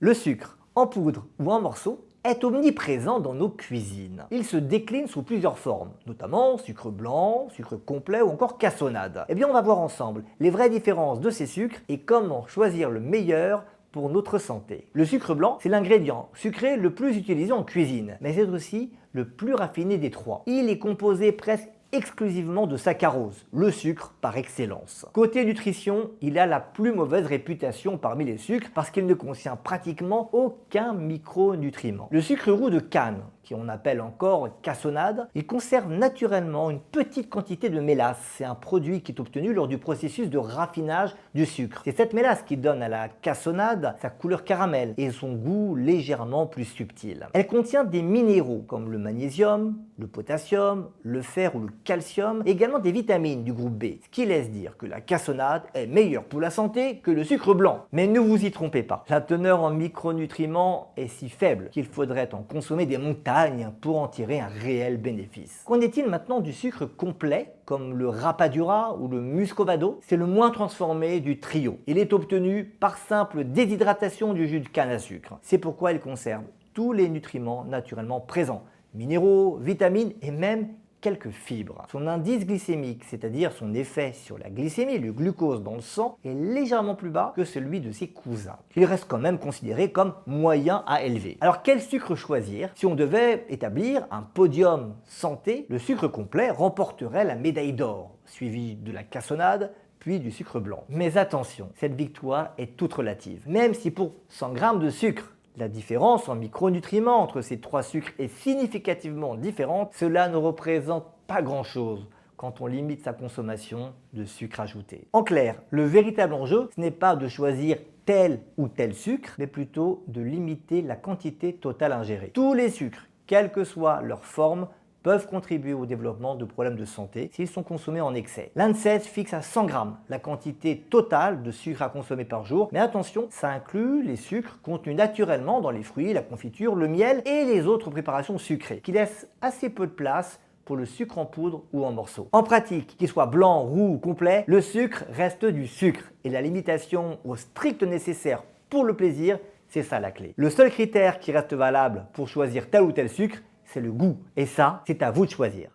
Le sucre, en poudre ou en morceaux, est omniprésent dans nos cuisines. Il se décline sous plusieurs formes, notamment sucre blanc, sucre complet ou encore cassonade. Eh bien, on va voir ensemble les vraies différences de ces sucres et comment choisir le meilleur pour notre santé. Le sucre blanc, c'est l'ingrédient sucré le plus utilisé en cuisine, mais c'est aussi le plus raffiné des trois. Il est composé presque exclusivement de saccharose, le sucre par excellence. Côté nutrition, il a la plus mauvaise réputation parmi les sucres parce qu'il ne contient pratiquement aucun micronutriment. Le sucre roux de canne, qu'on appelle encore cassonade, il conserve naturellement une petite quantité de mélasse. C'est un produit qui est obtenu lors du processus de raffinage du sucre. C'est cette mélasse qui donne à la cassonade sa couleur caramel et son goût légèrement plus subtil. Elle contient des minéraux comme le magnésium, le potassium, le fer ou le calcium, et également des vitamines du groupe B, ce qui laisse dire que la cassonade est meilleure pour la santé que le sucre blanc. Mais ne vous y trompez pas, la teneur en micronutriments est si faible qu'il faudrait en consommer des montagnes pour en tirer un réel bénéfice. Qu'en est-il maintenant du sucre complet, comme le rapadura ou le muscovado? C'est le moins transformé du trio. Il est obtenu par simple déshydratation du jus de canne à sucre. C'est pourquoi il conserve tous les nutriments naturellement présents, minéraux, vitamines et même quelques fibres. Son indice glycémique, c'est-à-dire son effet sur la glycémie, le glucose dans le sang, est légèrement plus bas que celui de ses cousins. Il reste quand même considéré comme moyen à élever. Alors quel sucre choisir? Si on devait établir un podium santé, le sucre complet remporterait la médaille d'or, suivi de la cassonade, puis du sucre blanc. Mais attention, cette victoire est toute relative. Même si pour 100 g de sucre, la différence en micronutriments entre ces trois sucres est significativement différente, cela ne représente pas grand-chose quand on limite sa consommation de sucre ajouté. En clair, le véritable enjeu, ce n'est pas de choisir tel ou tel sucre, mais plutôt de limiter la quantité totale ingérée. Tous les sucres, quelle que soit leur forme, peuvent contribuer au développement de problèmes de santé s'ils sont consommés en excès. L'ANSES fixe à 100 g la quantité totale de sucre à consommer par jour, mais attention, ça inclut les sucres contenus naturellement dans les fruits, la confiture, le miel et les autres préparations sucrées, qui laissent assez peu de place pour le sucre en poudre ou en morceaux. En pratique, qu'il soit blanc, roux ou complet, le sucre reste du sucre et la limitation au strict nécessaire pour le plaisir, c'est ça la clé. Le seul critère qui reste valable pour choisir tel ou tel sucre, c'est le goût. Et ça, c'est à vous de choisir.